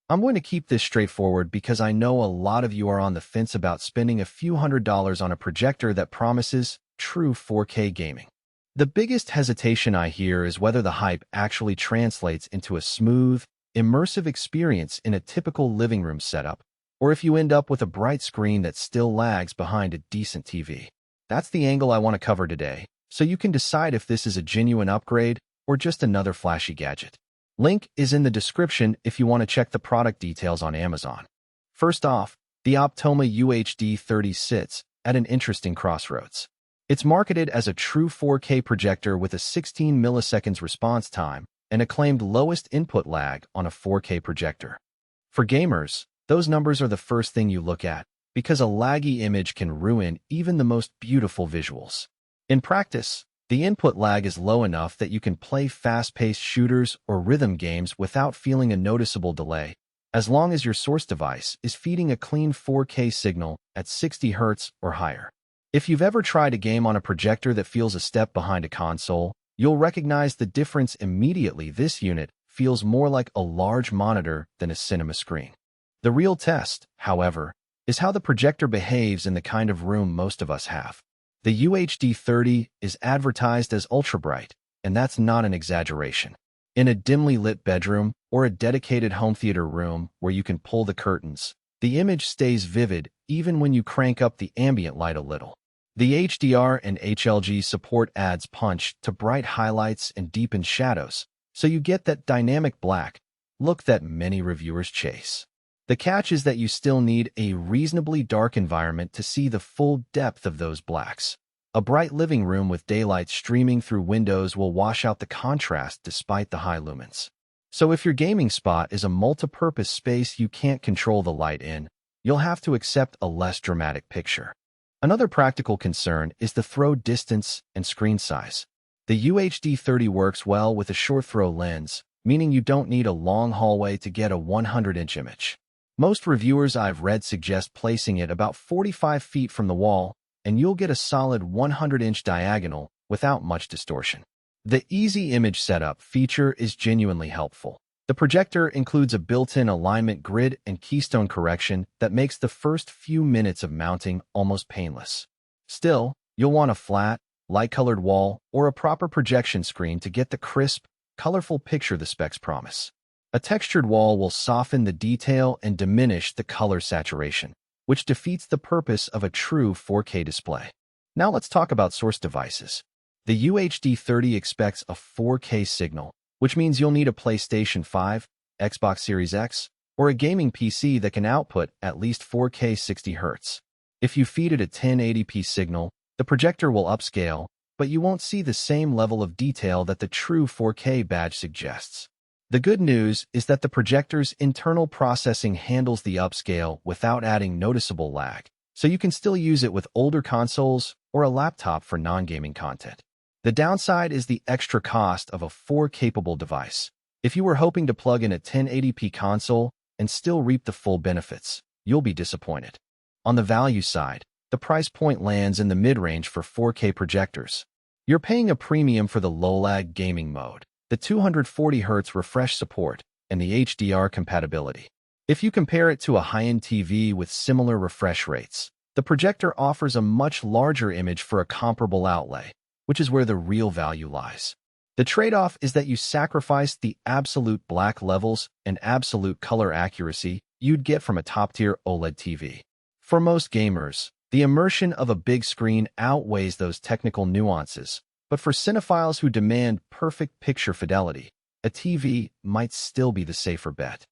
I'm going to keep this straightforward because I know a lot of you are on the fence about spending a few $100s on a projector that promises true 4K gaming. The biggest hesitation I hear is whether the hype actually translates into a smooth, immersive experience in a typical living room setup, or if you end up with a bright screen that still lags behind a decent TV. That's the angle I want to cover today, so you can decide if this is a genuine upgrade or just another flashy gadget. Link is in the description if you want to check the product details on Amazon. First off, the Optoma UHD30 sits at an interesting crossroads. It's marketed as a true 4K projector with a 16 milliseconds response time and a claimed lowest input lag on a 4K projector. For gamers, those numbers are the first thing you look at, because a laggy image can ruin even the most beautiful visuals. In practice, the input lag is low enough that you can play fast-paced shooters or rhythm games without feeling a noticeable delay, as long as your source device is feeding a clean 4K signal at 60 Hz or higher. If you've ever tried a game on a projector that feels a step behind a console, you'll recognize the difference immediately. This unit feels more like a large monitor than a cinema screen. The real test, however, is how the projector behaves in the kind of room most of us have. The UHD30 is advertised as ultra-bright, and that's not an exaggeration. In a dimly lit bedroom or a dedicated home theater room where you can pull the curtains, the image stays vivid even when you crank up the ambient light a little. The HDR and HLG support adds punch to bright highlights and deepened shadows, so you get that dynamic black look that many reviewers chase. The catch is that you still need a reasonably dark environment to see the full depth of those blacks. A bright living room with daylight streaming through windows will wash out the contrast despite the high lumens. So if your gaming spot is a multi-purpose space you can't control the light in, you'll have to accept a less dramatic picture. Another practical concern is the throw distance and screen size. The UHD30 works well with a short throw lens, meaning you don't need a long hallway to get a 100-inch image. Most reviewers I've read suggest placing it about 45 feet from the wall, and you'll get a solid 100-inch diagonal without much distortion. The easy image setup feature is genuinely helpful. The projector includes a built-in alignment grid and keystone correction that makes the first few minutes of mounting almost painless. Still, you'll want a flat, light-colored wall or a proper projection screen to get the crisp, colorful picture the specs promise. A textured wall will soften the detail and diminish the color saturation, which defeats the purpose of a true 4K display. Now let's talk about source devices. The UHD30 expects a 4K signal, which means you'll need a PlayStation 5, Xbox Series X, or a gaming PC that can output at least 4K 60 Hz. If you feed it a 1080p signal, the projector will upscale, but you won't see the same level of detail that the true 4K badge suggests. The good news is that the projector's internal processing handles the upscale without adding noticeable lag, so you can still use it with older consoles or a laptop for non-gaming content. The downside is the extra cost of a 4K-capable device. If you were hoping to plug in a 1080p console and still reap the full benefits, you'll be disappointed. On the value side, the price point lands in the mid-range for 4K projectors. You're paying a premium for the low-lag gaming mode, the 240 Hz refresh support, and the HDR compatibility. If you compare it to a high-end TV with similar refresh rates, the projector offers a much larger image for a comparable outlay, which is where the real value lies. The trade-off is that you sacrifice the absolute black levels and absolute color accuracy you'd get from a top-tier OLED TV. For most gamers, the immersion of a big screen outweighs those technical nuances, but for cinephiles who demand perfect picture fidelity, a TV might still be the safer bet.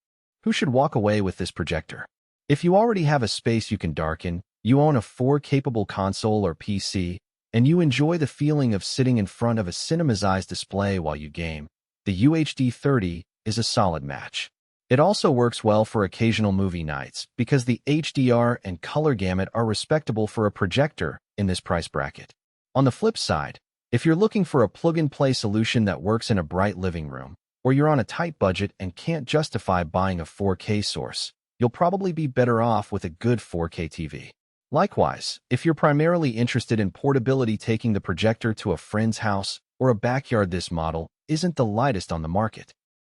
Who should walk away with this projector? If you already have a space you can darken, you own a 4K-capable console or PC, and you enjoy the feeling of sitting in front of a cinema-sized display while you game, the UHD30 is a solid match. It also works well for occasional movie nights because the HDR and color gamut are respectable for a projector in this price bracket. On the flip side, if you're looking for a plug-and-play solution that works in a bright living room, or you're on a tight budget and can't justify buying a 4K source, you'll probably be better off with a good 4K TV. Likewise, if you're primarily interested in portability, taking the projector to a friend's house or a backyard, this model isn't the lightest on the market.